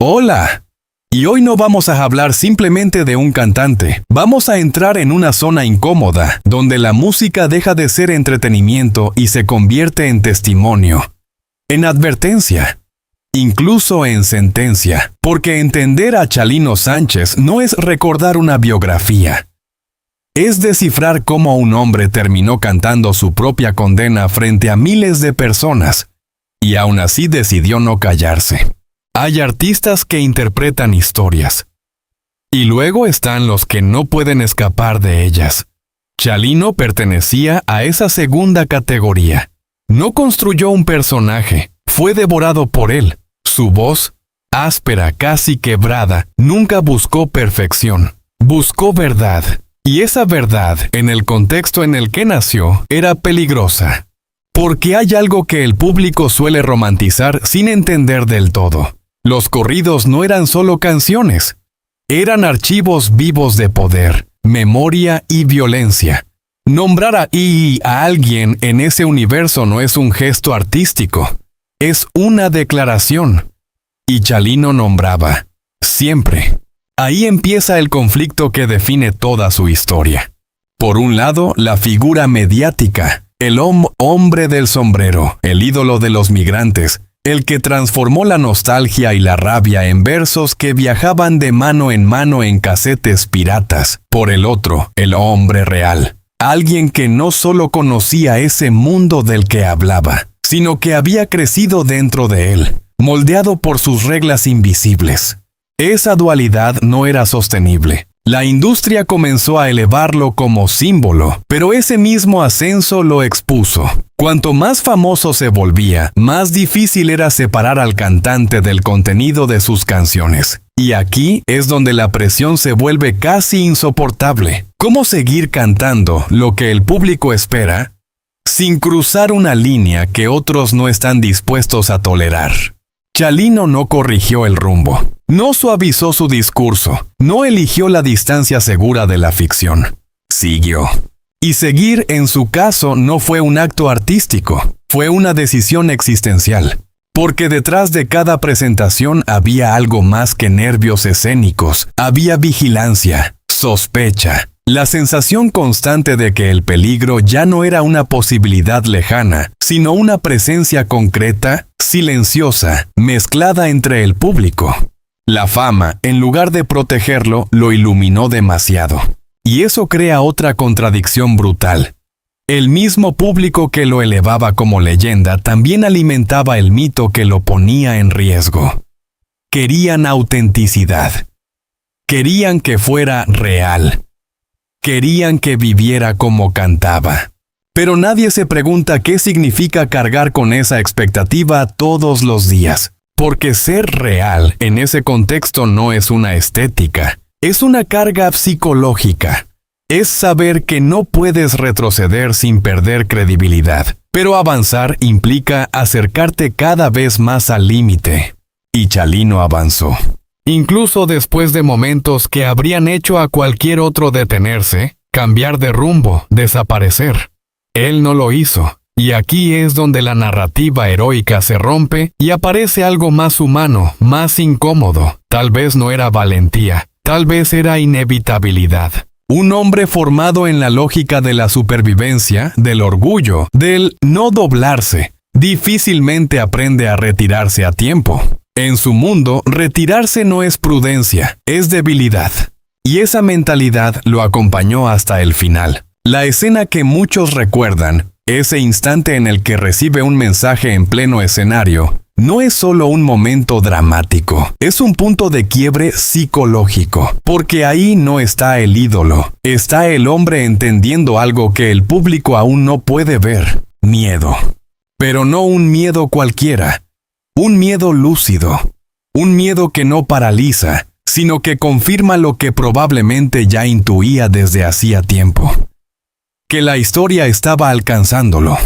Hola. Y hoy no vamos a hablar simplemente de un cantante. Vamos a entrar en una zona incómoda, donde la música deja de ser entretenimiento y se convierte en testimonio, en advertencia, incluso en sentencia. Porque entender a Chalino Sánchez no es recordar una biografía. Es descifrar cómo un hombre terminó cantando su propia condena frente a miles de personas, y aún así decidió no callarse. Hay artistas que interpretan historias, y luego están los que no pueden escapar de ellas. Chalino pertenecía a esa segunda categoría. No construyó un personaje, fue devorado por él. Su voz, áspera, casi quebrada, nunca buscó perfección, buscó verdad. Y esa verdad, en el contexto en el que nació, era peligrosa. Porque hay algo que el público suele romantizar sin entender del todo. Los corridos no eran solo canciones. Eran archivos vivos de poder, memoria y violencia. Nombrar a alguien en ese universo no es un gesto artístico. Es una declaración. Y Chalino nombraba. Siempre. Ahí empieza el conflicto que define toda su historia. Por un lado, la figura mediática, el hombre del sombrero, el ídolo de los migrantes, el que transformó la nostalgia y la rabia en versos que viajaban de mano en casetes piratas. Por el otro, el hombre real, alguien que no solo conocía ese mundo del que hablaba, sino que había crecido dentro de él, moldeado por sus reglas invisibles. Esa dualidad no era sostenible. La industria comenzó a elevarlo como símbolo, pero ese mismo ascenso lo expuso. Cuanto más famoso se volvía, más difícil era separar al cantante del contenido de sus canciones. Y aquí es donde la presión se vuelve casi insoportable. ¿Cómo seguir cantando lo que el público espera, sin cruzar una línea que otros no están dispuestos a tolerar? Chalino no corrigió el rumbo, no suavizó su discurso, no eligió la distancia segura de la ficción. Siguió. Y seguir en su caso no fue un acto artístico, fue una decisión existencial. Porque detrás de cada presentación había algo más que nervios escénicos, había vigilancia, sospecha, la sensación constante de que el peligro ya no era una posibilidad lejana, sino una presencia concreta, silenciosa, mezclada entre el público. La fama, en lugar de protegerlo, lo iluminó demasiado. Y eso crea otra contradicción brutal. El mismo público que lo elevaba como leyenda también alimentaba el mito que lo ponía en riesgo. Querían autenticidad. Querían que fuera real. Querían que viviera como cantaba. Pero nadie se pregunta qué significa cargar con esa expectativa todos los días. Porque ser real en ese contexto no es una estética, es una carga psicológica. Es saber que no puedes retroceder sin perder credibilidad. Pero avanzar implica acercarte cada vez más al límite. Y Chalino avanzó. Incluso después de momentos que habrían hecho a cualquier otro detenerse, cambiar de rumbo, desaparecer. Él no lo hizo. Y aquí es donde la narrativa heroica se rompe y aparece algo más humano, más incómodo. Tal vez no era valentía, tal vez era inevitabilidad. Un hombre formado en la lógica de la supervivencia, del orgullo, del no doblarse, difícilmente aprende a retirarse a tiempo. En su mundo, retirarse no es prudencia, es debilidad. Y esa mentalidad lo acompañó hasta el final. La escena que muchos recuerdan, ese instante en el que recibe un mensaje en pleno escenario, no es solo un momento dramático, es un punto de quiebre psicológico, porque ahí no está el ídolo, está el hombre entendiendo algo que el público aún no puede ver, miedo. Pero no un miedo cualquiera, un miedo lúcido, un miedo que no paraliza, sino que confirma lo que probablemente ya intuía desde hacía tiempo. Que la historia estaba alcanzándolo.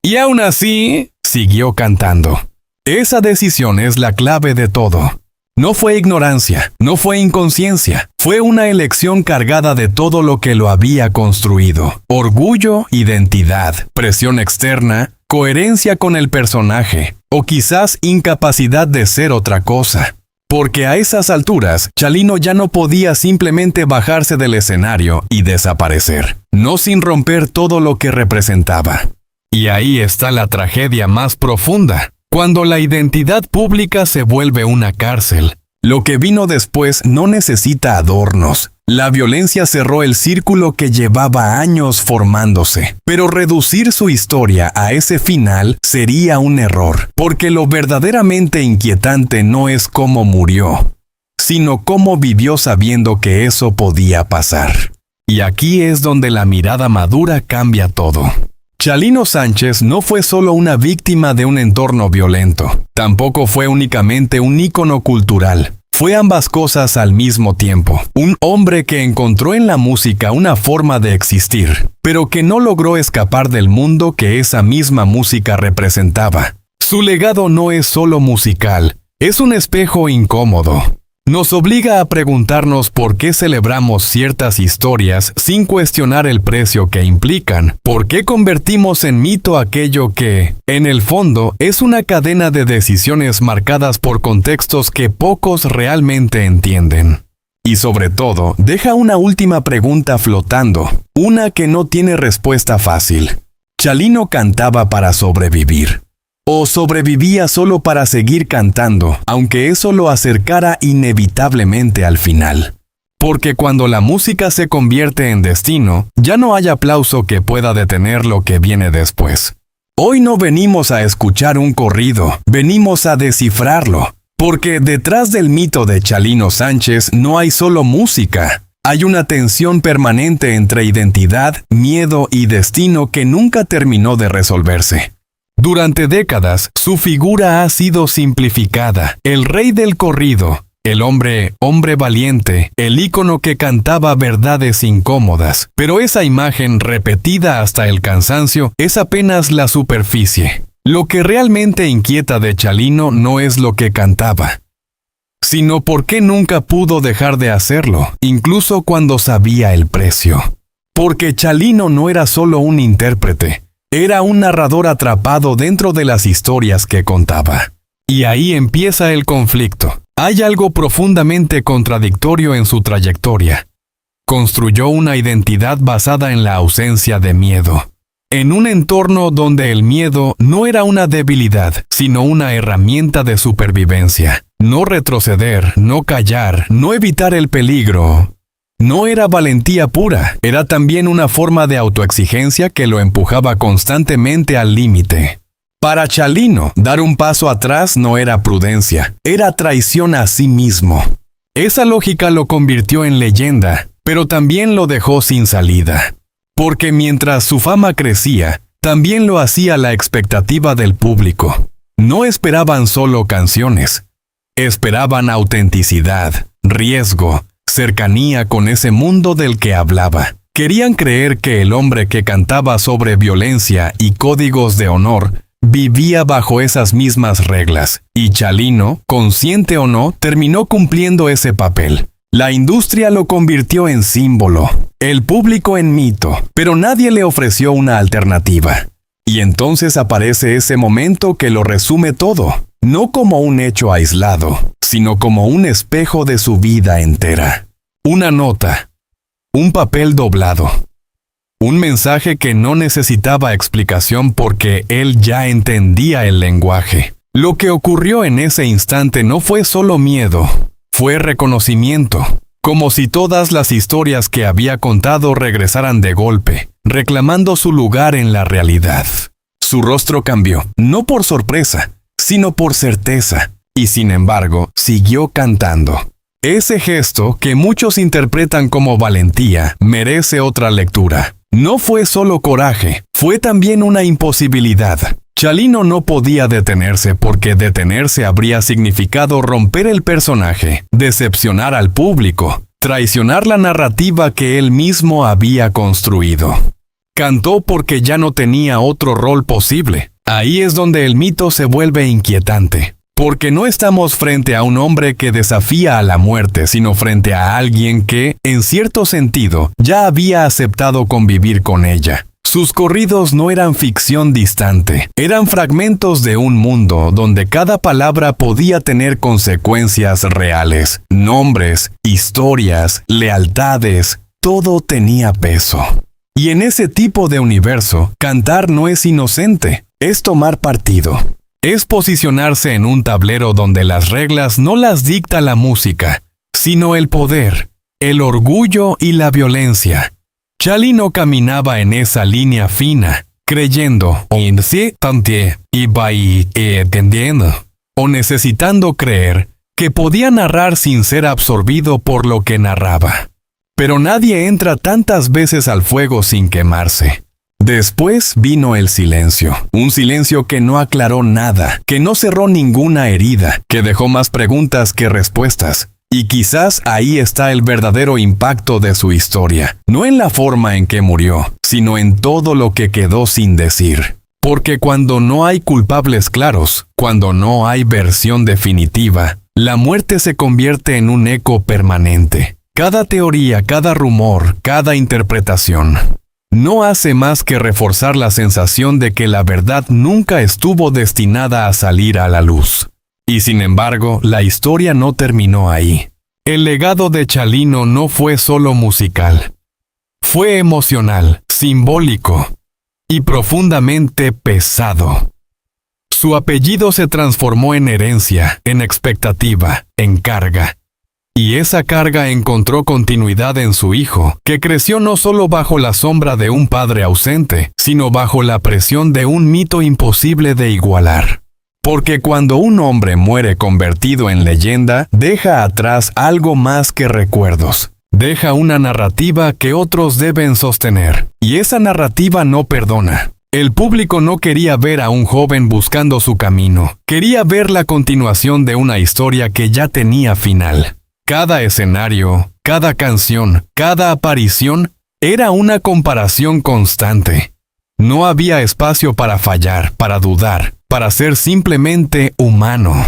Y aún así, siguió cantando. Esa decisión es la clave de todo. No fue ignorancia, no fue inconsciencia, fue una elección cargada de todo lo que lo había construido. Orgullo, identidad, presión externa, coherencia con el personaje, o quizás incapacidad de ser otra cosa. Porque a esas alturas, Chalino ya no podía simplemente bajarse del escenario y desaparecer, no sin romper todo lo que representaba. Y ahí está la tragedia más profunda, cuando la identidad pública se vuelve una cárcel. Lo que vino después no necesita adornos. La violencia cerró el círculo que llevaba años formándose, pero reducir su historia a ese final sería un error, porque lo verdaderamente inquietante no es cómo murió, sino cómo vivió sabiendo que eso podía pasar. Y aquí es donde la mirada madura cambia todo. Chalino Sánchez no fue solo una víctima de un entorno violento, tampoco fue únicamente un ícono cultural. Fue ambas cosas al mismo tiempo. Un hombre que encontró en la música una forma de existir, pero que no logró escapar del mundo que esa misma música representaba. Su legado no es solo musical, es un espejo incómodo. Nos obliga a preguntarnos por qué celebramos ciertas historias sin cuestionar el precio que implican, por qué convertimos en mito aquello que, en el fondo, es una cadena de decisiones marcadas por contextos que pocos realmente entienden. Y sobre todo, deja una última pregunta flotando, una que no tiene respuesta fácil. ¿Chalino cantaba para sobrevivir? ¿O sobrevivía solo para seguir cantando, aunque eso lo acercara inevitablemente al final? Porque cuando la música se convierte en destino, ya no hay aplauso que pueda detener lo que viene después. Hoy no venimos a escuchar un corrido, venimos a descifrarlo. Porque detrás del mito de Chalino Sánchez no hay solo música. Hay una tensión permanente entre identidad, miedo y destino que nunca terminó de resolverse. Durante décadas, su figura ha sido simplificada. El rey del corrido, el hombre valiente, el ícono que cantaba verdades incómodas. Pero esa imagen repetida hasta el cansancio es apenas la superficie. Lo que realmente inquieta de Chalino no es lo que cantaba, sino por qué nunca pudo dejar de hacerlo, incluso cuando sabía el precio. Porque Chalino no era solo un intérprete. Era un narrador atrapado dentro de las historias que contaba. Y ahí empieza el conflicto. Hay algo profundamente contradictorio en su trayectoria. Construyó una identidad basada en la ausencia de miedo. En un entorno donde el miedo no era una debilidad, sino una herramienta de supervivencia. No retroceder, no callar, no evitar el peligro. No era valentía pura, era también una forma de autoexigencia que lo empujaba constantemente al límite. Para Chalino, dar un paso atrás no era prudencia, era traición a sí mismo. Esa lógica lo convirtió en leyenda, pero también lo dejó sin salida. Porque mientras su fama crecía, también lo hacía la expectativa del público. No esperaban solo canciones, esperaban autenticidad, riesgo, cercanía con ese mundo del que hablaba. Querían creer que el hombre que cantaba sobre violencia y códigos de honor vivía bajo esas mismas reglas, y Chalino, consciente o no, terminó cumpliendo ese papel. La industria lo convirtió en símbolo, el público en mito, pero nadie le ofreció una alternativa. Y entonces aparece ese momento que lo resume todo, no como un hecho aislado, sino como un espejo de su vida entera. Una nota, un papel doblado, un mensaje que no necesitaba explicación porque él ya entendía el lenguaje. Lo que ocurrió en ese instante no fue solo miedo, fue reconocimiento, como si todas las historias que había contado regresaran de golpe, reclamando su lugar en la realidad. Su rostro cambió, no por sorpresa, sino por certeza, y sin embargo, siguió cantando. Ese gesto, que muchos interpretan como valentía, merece otra lectura. No fue solo coraje, fue también una imposibilidad. Chalino no podía detenerse porque detenerse habría significado romper el personaje, decepcionar al público, traicionar la narrativa que él mismo había construido. Cantó porque ya no tenía otro rol posible. Ahí es donde el mito se vuelve inquietante. Porque no estamos frente a un hombre que desafía a la muerte, sino frente a alguien que, en cierto sentido, ya había aceptado convivir con ella. Sus corridos no eran ficción distante, eran fragmentos de un mundo donde cada palabra podía tener consecuencias reales, nombres, historias, lealtades, todo tenía peso. Y en ese tipo de universo, cantar no es inocente, es tomar partido. Es posicionarse en un tablero donde las reglas no las dicta la música, sino el poder, el orgullo y la violencia. Chalino caminaba en esa línea fina, creyendo o necesitando creer que podía narrar sin ser absorbido por lo que narraba. Pero nadie entra tantas veces al fuego sin quemarse. Después vino el silencio, un silencio que no aclaró nada, que no cerró ninguna herida, que dejó más preguntas que respuestas. Y quizás ahí está el verdadero impacto de su historia, no en la forma en que murió, sino en todo lo que quedó sin decir. Porque cuando no hay culpables claros, cuando no hay versión definitiva, la muerte se convierte en un eco permanente. Cada teoría, cada rumor, cada interpretación no hace más que reforzar la sensación de que la verdad nunca estuvo destinada a salir a la luz. Y sin embargo, la historia no terminó ahí. El legado de Chalino no fue solo musical. Fue emocional, simbólico y profundamente pesado. Su apellido se transformó en herencia, en expectativa, en carga. Y esa carga encontró continuidad en su hijo, que creció no solo bajo la sombra de un padre ausente, sino bajo la presión de un mito imposible de igualar. Porque cuando un hombre muere convertido en leyenda, deja atrás algo más que recuerdos. Deja una narrativa que otros deben sostener. Y esa narrativa no perdona. El público no quería ver a un joven buscando su camino. Quería ver la continuación de una historia que ya tenía final. Cada escenario, cada canción, cada aparición era una comparación constante. No había espacio para fallar, para dudar, para ser simplemente humano.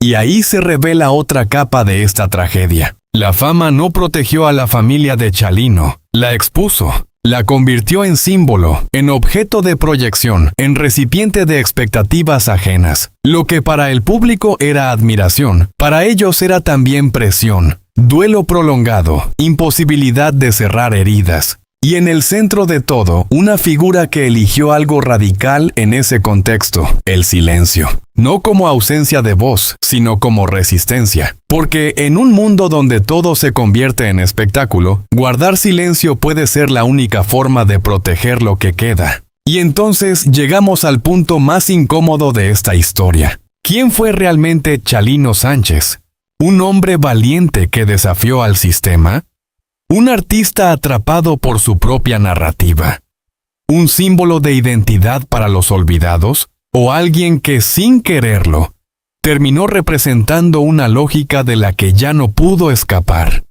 Y ahí se revela otra capa de esta tragedia. La fama no protegió a la familia de Chalino, la expuso, la convirtió en símbolo, en objeto de proyección, en recipiente de expectativas ajenas. Lo que para el público era admiración, para ellos era también presión, duelo prolongado, imposibilidad de cerrar heridas. Y en el centro de todo, una figura que eligió algo radical en ese contexto, el silencio. No como ausencia de voz, sino como resistencia. Porque en un mundo donde todo se convierte en espectáculo, guardar silencio puede ser la única forma de proteger lo que queda. Y entonces llegamos al punto más incómodo de esta historia. ¿Quién fue realmente Chalino Sánchez? ¿Un hombre valiente que desafió al sistema? ¿Un artista atrapado por su propia narrativa? ¿Un símbolo de identidad para los olvidados? ¿O alguien que, sin quererlo, terminó representando una lógica de la que ya no pudo escapar?